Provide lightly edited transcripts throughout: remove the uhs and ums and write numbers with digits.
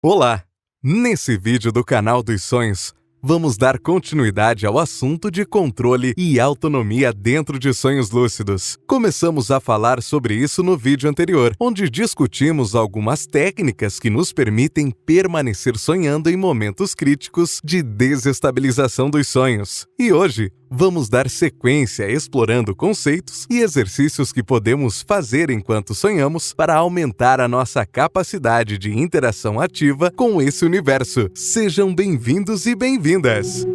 Olá! Nesse vídeo do canal dos sonhos, vamos dar continuidade ao assunto de controle e autonomia dentro de sonhos lúcidos. Começamos a falar sobre isso no vídeo anterior, onde discutimos algumas técnicas que nos permitem permanecer sonhando em momentos críticos de desestabilização dos sonhos. E hoje, vamos dar sequência explorando conceitos e exercícios que podemos fazer enquanto sonhamos para aumentar a nossa capacidade de interação ativa com esse universo. Sejam bem-vindos e bem-vindas!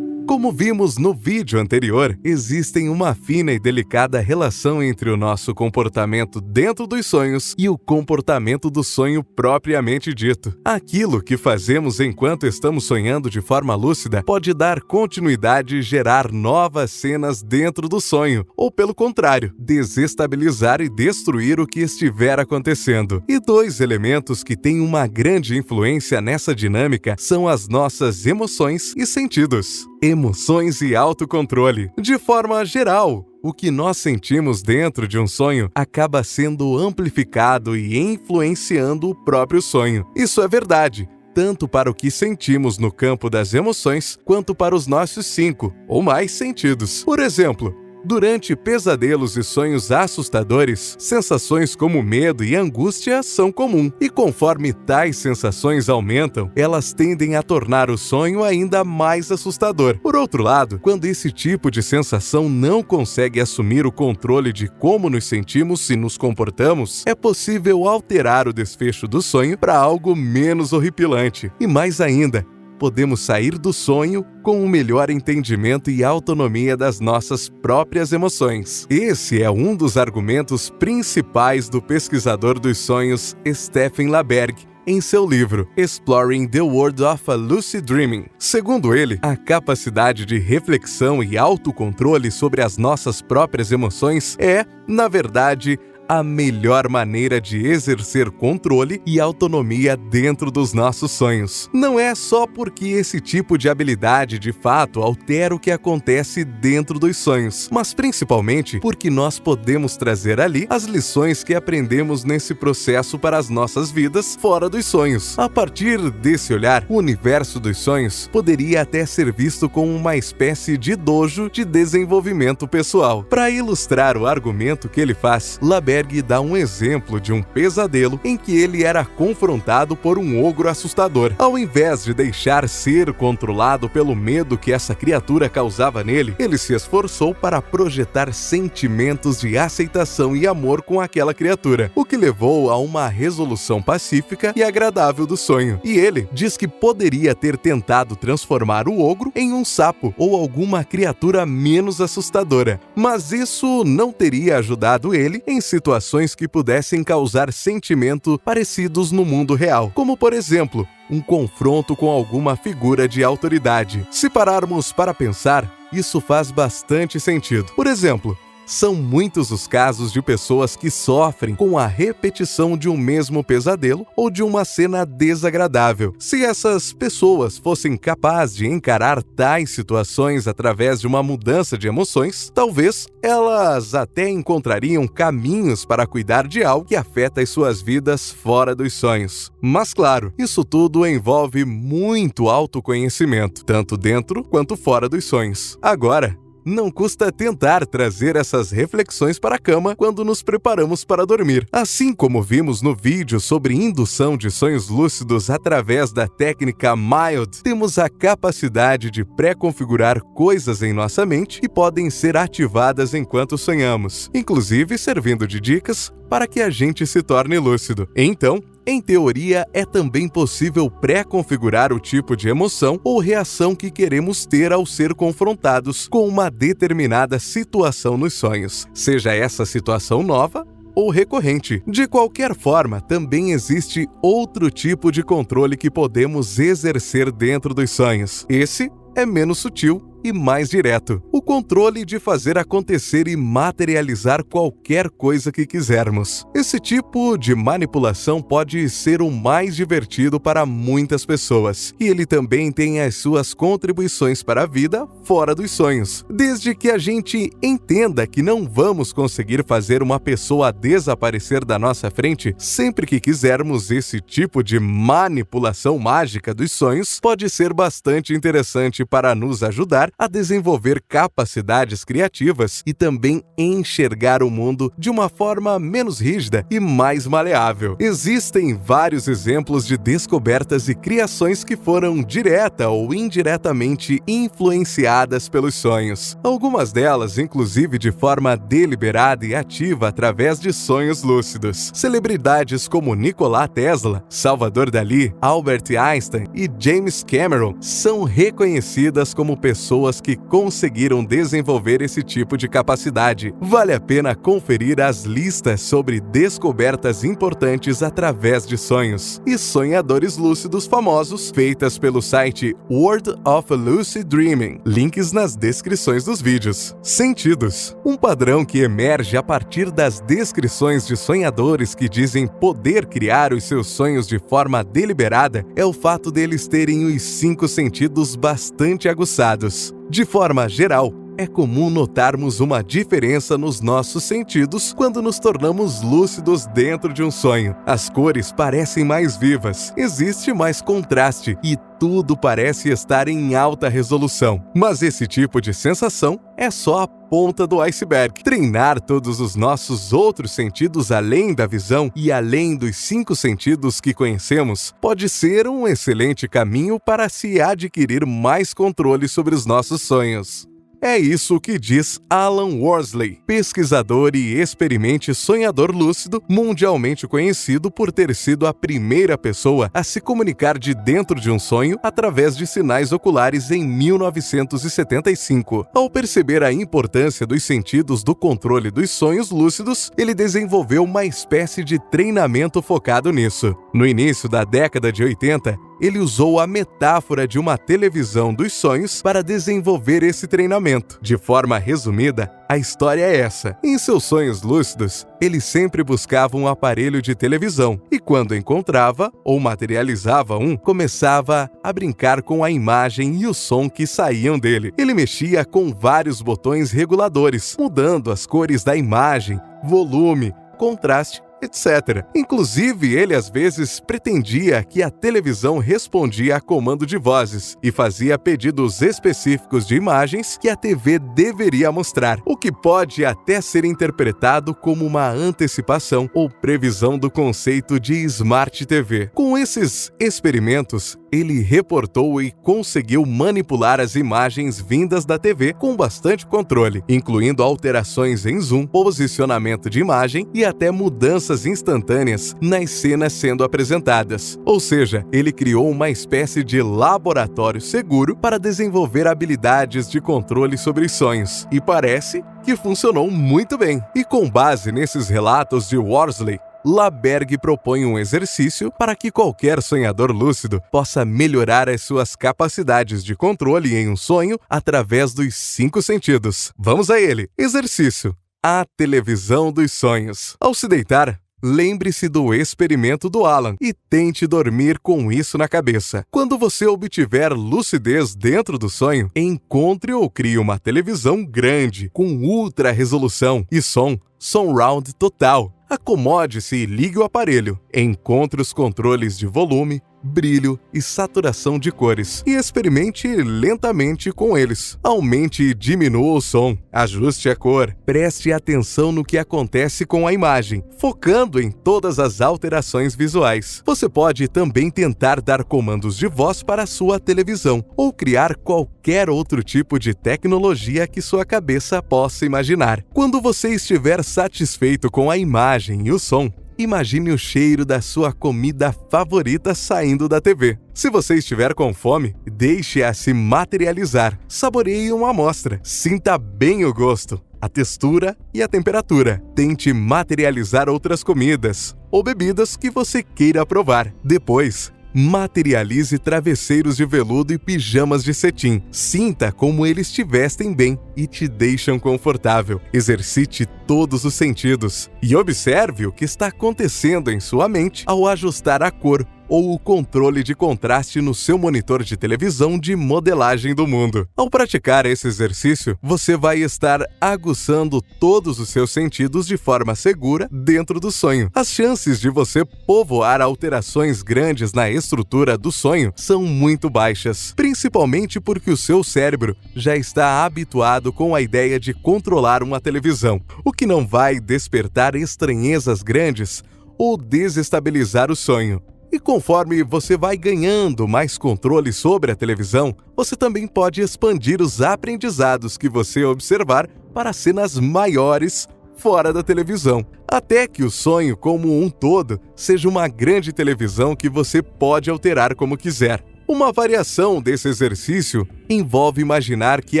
Como vimos no vídeo anterior, existem uma fina e delicada relação entre o nosso comportamento dentro dos sonhos e o comportamento do sonho propriamente dito. Aquilo que fazemos enquanto estamos sonhando de forma lúcida pode dar continuidade e gerar novas cenas dentro do sonho, ou pelo contrário, desestabilizar e destruir o que estiver acontecendo. E dois elementos que têm uma grande influência nessa dinâmica são as nossas emoções e sentidos. Emoções e autocontrole. De forma geral, o que nós sentimos dentro de um sonho acaba sendo amplificado e influenciando o próprio sonho. Isso é verdade, tanto para o que sentimos no campo das emoções, quanto para os nossos 5 ou mais sentidos. Por exemplo, durante pesadelos e sonhos assustadores, sensações como medo e angústia são comuns, e conforme tais sensações aumentam, elas tendem a tornar o sonho ainda mais assustador. Por outro lado, quando esse tipo de sensação não consegue assumir o controle de como nos sentimos e nos comportamos, é possível alterar o desfecho do sonho para algo menos horripilante. E mais ainda, podemos sair do sonho com um melhor entendimento e autonomia das nossas próprias emoções. Esse é um dos argumentos principais do pesquisador dos sonhos Stephen LaBerge, em seu livro Exploring the World of a Lucid Dreaming. Segundo ele, a capacidade de reflexão e autocontrole sobre as nossas próprias emoções é, na verdade, a melhor maneira de exercer controle e autonomia dentro dos nossos sonhos. Não é só porque esse tipo de habilidade de fato altera o que acontece dentro dos sonhos, mas principalmente porque nós podemos trazer ali as lições que aprendemos nesse processo para as nossas vidas fora dos sonhos. A partir desse olhar, o universo dos sonhos poderia até ser visto como uma espécie de dojo de desenvolvimento pessoal. Para ilustrar o argumento que ele faz, LaBerge dá um exemplo de um pesadelo em que ele era confrontado por um ogro assustador. Ao invés de deixar ser controlado pelo medo que essa criatura causava nele, ele se esforçou para projetar sentimentos de aceitação e amor com aquela criatura, o que levou a uma resolução pacífica e agradável do sonho. E ele diz que poderia ter tentado transformar o ogro em um sapo ou alguma criatura menos assustadora, mas isso não teria ajudado ele em situações que pudessem causar sentimentos parecidos no mundo real, como por exemplo, um confronto com alguma figura de autoridade. Se pararmos para pensar, isso faz bastante sentido. Por exemplo, são muitos os casos de pessoas que sofrem com a repetição de um mesmo pesadelo ou de uma cena desagradável. Se essas pessoas fossem capazes de encarar tais situações através de uma mudança de emoções, talvez elas até encontrariam caminhos para cuidar de algo que afeta as suas vidas fora dos sonhos. Mas claro, isso tudo envolve muito autoconhecimento, tanto dentro quanto fora dos sonhos. Agora, não custa tentar trazer essas reflexões para a cama quando nos preparamos para dormir. Assim como vimos no vídeo sobre indução de sonhos lúcidos através da técnica MILD, temos a capacidade de pré-configurar coisas em nossa mente que podem ser ativadas enquanto sonhamos, inclusive servindo de dicas para que a gente se torne lúcido. Então, em teoria, é também possível pré-configurar o tipo de emoção ou reação que queremos ter ao ser confrontados com uma determinada situação nos sonhos, seja essa situação nova ou recorrente. De qualquer forma, também existe outro tipo de controle que podemos exercer dentro dos sonhos. Esse é menos sutil e mais direto. O controle de fazer acontecer e materializar qualquer coisa que quisermos. Esse tipo de manipulação pode ser o mais divertido para muitas pessoas, e ele também tem as suas contribuições para a vida fora dos sonhos. Desde que a gente entenda que não vamos conseguir fazer uma pessoa desaparecer da nossa frente sempre que quisermos, esse tipo de manipulação mágica dos sonhos pode ser bastante interessante para nos ajudar a desenvolver capacidades criativas e também enxergar o mundo de uma forma menos rígida e mais maleável. Existem vários exemplos de descobertas e criações que foram direta ou indiretamente influenciadas pelos sonhos. Algumas delas, inclusive, de forma deliberada e ativa através de sonhos lúcidos. Celebridades como Nikola Tesla, Salvador Dalí, Albert Einstein e James Cameron são reconhecidas como pessoas que conseguiram desenvolver esse tipo de capacidade. Vale a pena conferir as listas sobre descobertas importantes através de sonhos e sonhadores lúcidos famosos feitas pelo site World of Lucid Dreaming. Links nas descrições dos vídeos. Sentidos. Um padrão que emerge a partir das descrições de sonhadores que dizem poder criar os seus sonhos de forma deliberada é o fato deles terem os 5 sentidos bastante aguçados. De forma geral, é comum notarmos uma diferença nos nossos sentidos quando nos tornamos lúcidos dentro de um sonho. As cores parecem mais vivas, existe mais contraste e tudo parece estar em alta resolução. Mas esse tipo de sensação é só a ponta do iceberg. Treinar todos os nossos outros sentidos além da visão e além dos 5 sentidos que conhecemos pode ser um excelente caminho para se adquirir mais controle sobre os nossos sonhos. É isso que diz Alan Worsley, pesquisador e experimente sonhador lúcido, mundialmente conhecido por ter sido a primeira pessoa a se comunicar de dentro de um sonho através de sinais oculares em 1975. Ao perceber a importância dos sentidos do controle dos sonhos lúcidos, ele desenvolveu uma espécie de treinamento focado nisso. No início da década de 80, ele usou a metáfora de uma televisão dos sonhos para desenvolver esse treinamento. De forma resumida, a história é essa. Em seus sonhos lúcidos, ele sempre buscava um aparelho de televisão e, quando encontrava ou materializava um, começava a brincar com a imagem e o som que saíam dele. Ele mexia com vários botões reguladores, mudando as cores da imagem, volume, contraste, etc. Inclusive, ele às vezes pretendia que a televisão respondia a comando de vozes e fazia pedidos específicos de imagens que a TV deveria mostrar, o que pode até ser interpretado como uma antecipação ou previsão do conceito de Smart TV. Com esses experimentos, ele reportou e conseguiu manipular as imagens vindas da TV com bastante controle, incluindo alterações em zoom, posicionamento de imagem e até mudanças instantâneas nas cenas sendo apresentadas. Ou seja, ele criou uma espécie de laboratório seguro para desenvolver habilidades de controle sobre os sonhos. E parece que funcionou muito bem. E com base nesses relatos de Worsley, LaBerge propõe um exercício para que qualquer sonhador lúcido possa melhorar as suas capacidades de controle em um sonho através dos 5 sentidos. Vamos a ele! Exercício: a televisão dos sonhos. Ao se deitar, lembre-se do experimento do Alan e tente dormir com isso na cabeça. Quando você obtiver lucidez dentro do sonho, encontre ou crie uma televisão grande, com ultra resolução e som surround total. Acomode-se e ligue o aparelho. Encontre os controles de volume, brilho e saturação de cores e experimente lentamente com eles. Aumente e diminua o som, ajuste a cor, preste atenção no que acontece com a imagem, focando em todas as alterações visuais. Você pode também tentar dar comandos de voz para a sua televisão ou criar qualquer outro tipo de tecnologia que sua cabeça possa imaginar. Quando você estiver satisfeito com a imagem e o som, imagine o cheiro da sua comida favorita saindo da TV. Se você estiver com fome, deixe-a se materializar. Saboreie uma amostra. Sinta bem o gosto, a textura e a temperatura. Tente materializar outras comidas ou bebidas que você queira provar. Depois, Materialize travesseiros de veludo e pijamas de cetim. Sinta como eles te vestem bem e te deixam confortável. Exercite todos os sentidos e observe o que está acontecendo em sua mente ao ajustar a cor ou o controle de contraste no seu monitor de televisão de modelagem do mundo. Ao praticar esse exercício, você vai estar aguçando todos os seus sentidos de forma segura dentro do sonho. As chances de você povoar alterações grandes na estrutura do sonho são muito baixas, principalmente porque o seu cérebro já está habituado com a ideia de controlar uma televisão, o que não vai despertar estranhezas grandes ou desestabilizar o sonho. E conforme você vai ganhando mais controle sobre a televisão, você também pode expandir os aprendizados que você observar para cenas maiores fora da televisão, até que o sonho como um todo seja uma grande televisão que você pode alterar como quiser. Uma variação desse exercício envolve imaginar que,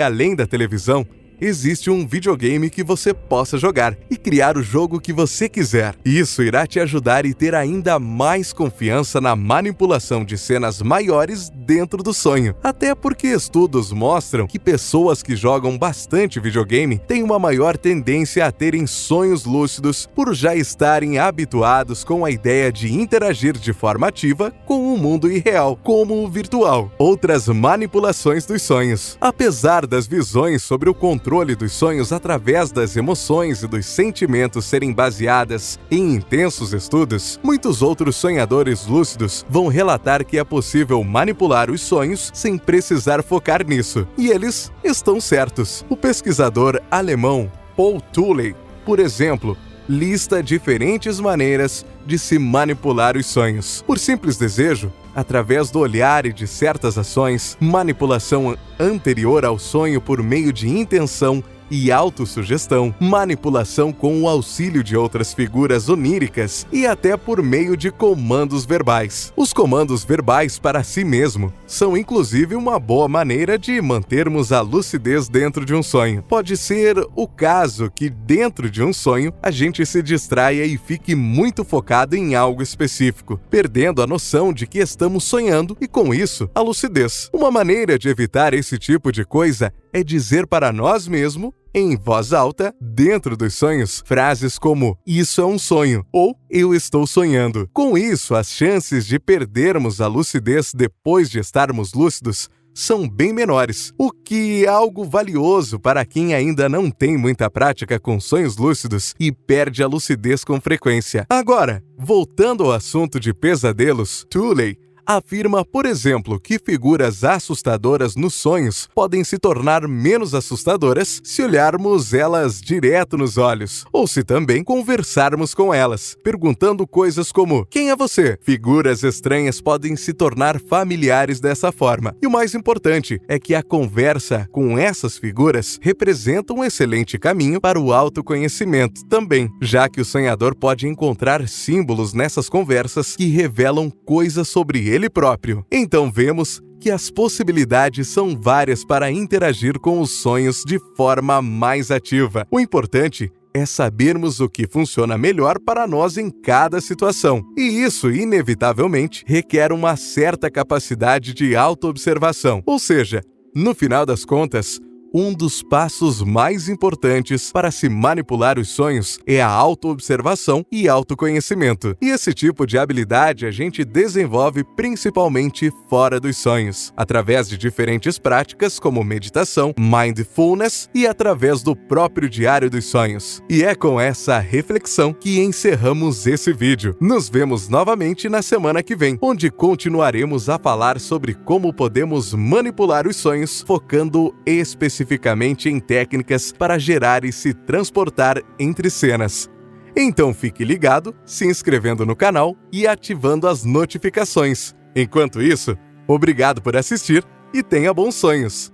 além da televisão, existe um videogame que você possa jogar e criar o jogo que você quiser. Isso irá te ajudar e ter ainda mais confiança na manipulação de cenas maiores dentro do sonho. Até porque estudos mostram que pessoas que jogam bastante videogame têm uma maior tendência a terem sonhos lúcidos por já estarem habituados com a ideia de interagir de forma ativa com o mundo irreal, como o virtual. Outras manipulações dos sonhos. Apesar das visões sobre o controle dos sonhos através das emoções e dos sentimentos serem baseadas em intensos estudos, muitos outros sonhadores lúcidos vão relatar que é possível manipular os sonhos sem precisar focar nisso. E eles estão certos. O pesquisador alemão Paul Tuley, por exemplo, lista diferentes maneiras de se manipular os sonhos. Por simples desejo, através do olhar e de certas ações, manipulação anterior ao sonho por meio de intenção e autossugestão, manipulação com o auxílio de outras figuras oníricas e até por meio de comandos verbais. Os comandos verbais para si mesmo são inclusive uma boa maneira de mantermos a lucidez dentro de um sonho. Pode ser o caso que dentro de um sonho a gente se distraia e fique muito focado em algo específico, perdendo a noção de que estamos sonhando e com isso a lucidez. Uma maneira de evitar esse tipo de coisa é dizer para nós mesmos, em voz alta, dentro dos sonhos, frases como "isso é um sonho" ou "eu estou sonhando". Com isso, as chances de perdermos a lucidez depois de estarmos lúcidos são bem menores, o que é algo valioso para quem ainda não tem muita prática com sonhos lúcidos e perde a lucidez com frequência. Agora, voltando ao assunto de pesadelos, Tuley afirma, por exemplo, que figuras assustadoras nos sonhos podem se tornar menos assustadoras se olharmos elas direto nos olhos, ou se também conversarmos com elas, perguntando coisas como "quem é você?". Figuras estranhas podem se tornar familiares dessa forma. E o mais importante é que a conversa com essas figuras representa um excelente caminho para o autoconhecimento também, já que o sonhador pode encontrar símbolos nessas conversas que revelam coisas sobre ele próprio. Então vemos que as possibilidades são várias para interagir com os sonhos de forma mais ativa. O importante é sabermos o que funciona melhor para nós em cada situação. E isso, inevitavelmente, requer uma certa capacidade de autoobservação. Ou seja, no final das contas, um dos passos mais importantes para se manipular os sonhos é a autoobservação e autoconhecimento. E esse tipo de habilidade a gente desenvolve principalmente fora dos sonhos, através de diferentes práticas como meditação, mindfulness e através do próprio diário dos sonhos. E é com essa reflexão que encerramos esse vídeo. Nos vemos novamente na semana que vem, onde continuaremos a falar sobre como podemos manipular os sonhos, focando especificamente em técnicas para gerar e se transportar entre cenas. Então fique ligado, se inscrevendo no canal e ativando as notificações. Enquanto isso, obrigado por assistir e tenha bons sonhos!